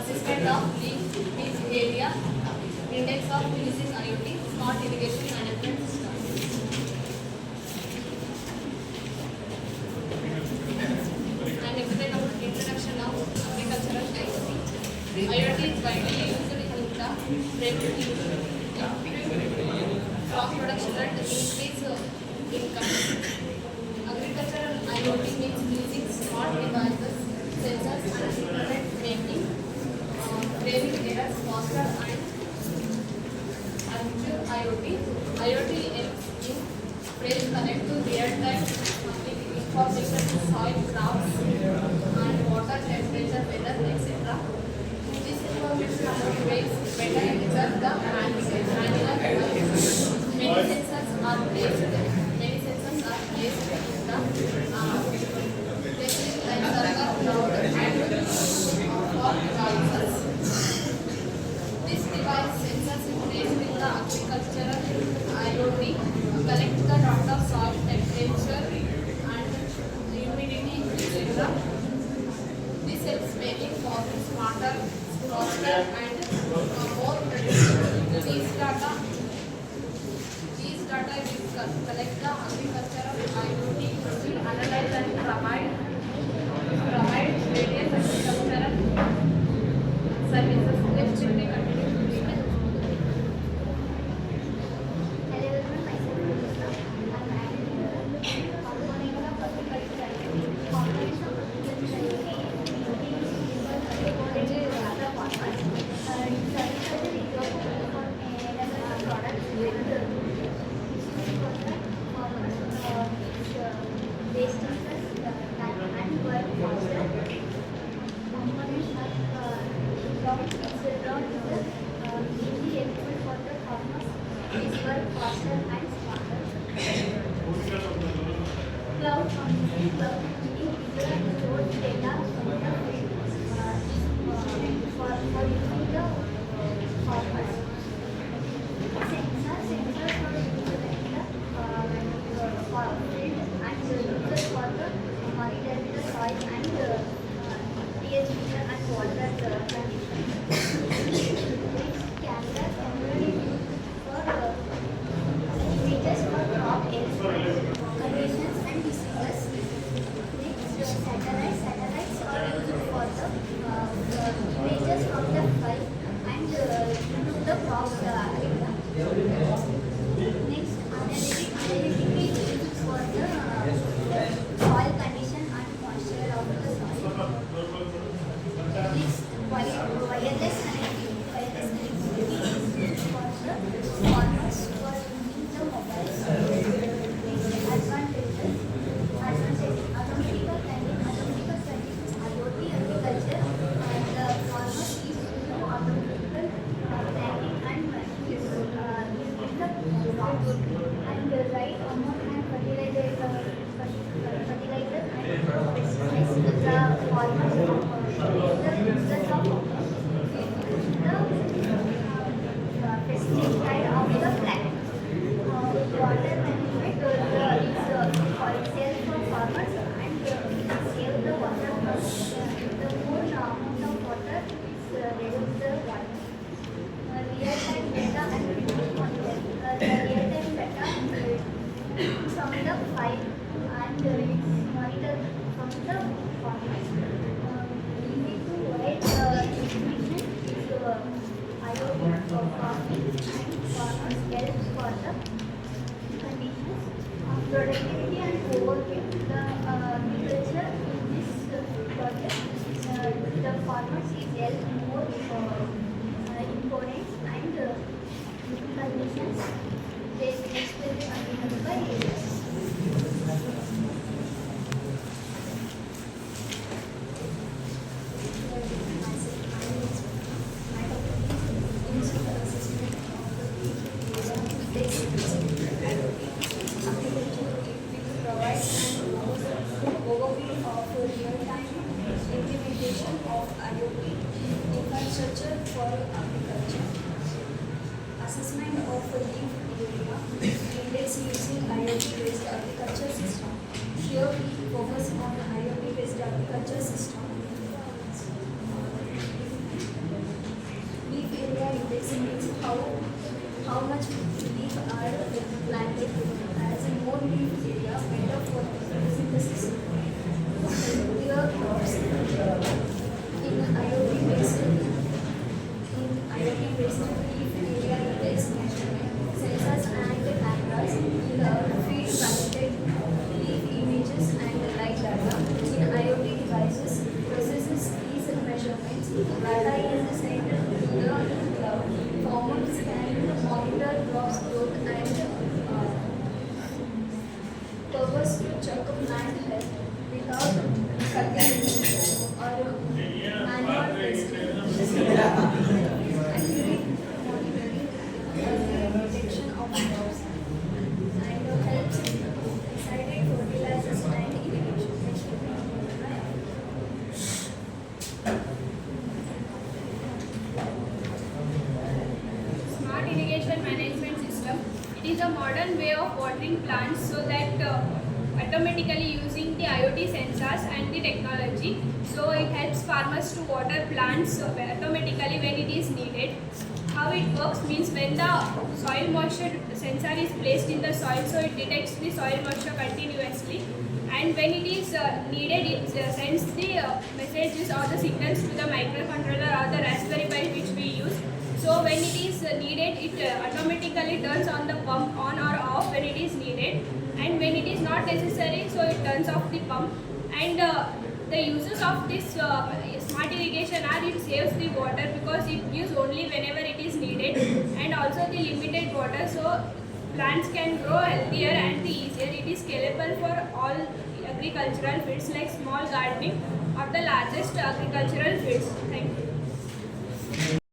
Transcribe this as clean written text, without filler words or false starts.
assessment of leach area, index of using IoT, smart irrigation management system. And introduction of agricultural IoT. IoT is widely used in the crop production and increase income. Agricultural IoT means using smart devices, sensors, and equipment making training errors faster and active IoT. IoT aims in trace connect to real-time information, soil, crops, and water temperature, weather, etc. This information makes better result the manual. Many sensors are placed in the testing lines are cloud and for devices. This device sensors is placed in the agricultural IoT collect the data of soil temperature and humidity, etc. This helps making farming smarter, faster, and more predictable. These data will collect the agricultural IoT to analyze and provide various agricultural services. Let's check the continuation. Hello everyone, myself Pooja. I'm adding the component of agriculture. Components of agriculture other farmers. Agriculture is for products and based on the time and work faster. Components are mainly helpful for the farmers. Is work faster and smarter. Cloud computing is to store data from the for using the farmers. Sensors are used in the field and users for the monitoring the soil and pH meter and water conditions. Camera is used for images for crop health conditions and diseases. Next, satellites are used for the images from the sky and the crop area. Next, analytic is used for the soil condition and moisture of the soil. Next, wireless connectivity is used for the farmers who are using the mobiles. Next, advantages. Automatical settings, IoT agriculture, and the farmers is using automatical planting and using the crops and the right amount and fertilizer and pesticides. The farmers the users of the pesticide of the plant. Water management is essential for farmers and save the water. The more amount of water is reduce the water. Real-time data and monitoring. The real-time data from the file and monitor from the farmers. We need to provide information is IoT for farming and farmers helps for the conditions. Productivity and overview. The agriculture in this project, the farmers is help more components and conditions. They will be continued by years. Overview of real-time implementation of IoT infrastructure for agriculture. Assessment of leaf area index using IoT-based agriculture system. Here we focus on IoT-based agriculture system. much leaf are planted as a more leaf area better for photosynthesis. Healthier crops in IoT-based leaf area index measurement, sensors and cameras feed collected leaf images and light data. In IoT devices, processes these measurements. Data is sent to the cloud. Farmers can monitor crops growth and purpose to check plant health without cutting or manual testing. Accurate monitoring detection of crops and helps decided fertilizers and irrigation. Smart irrigation management system. It is a modern way of watering plants so that automatically using the IoT sensors and the technology. So it helps farmers to water plants automatically when it is needed. How it works means when the soil moisture sensor is placed in the soil, so it detects the soil moisture continuously. And when it is needed, it sends the messages or the signals to the microcontroller or the Raspberry Pi which we use. So when it is needed, it automatically turns on the pump on or off when it is needed. And when it is not necessary, so it turns off the pump. And the uses of this smart irrigation are it saves the water because it gives only whenever it is needed, and also the limited water, so plants can grow healthier and easier. It is scalable for all agricultural fields like small gardening or the largest agricultural fields. Thank you.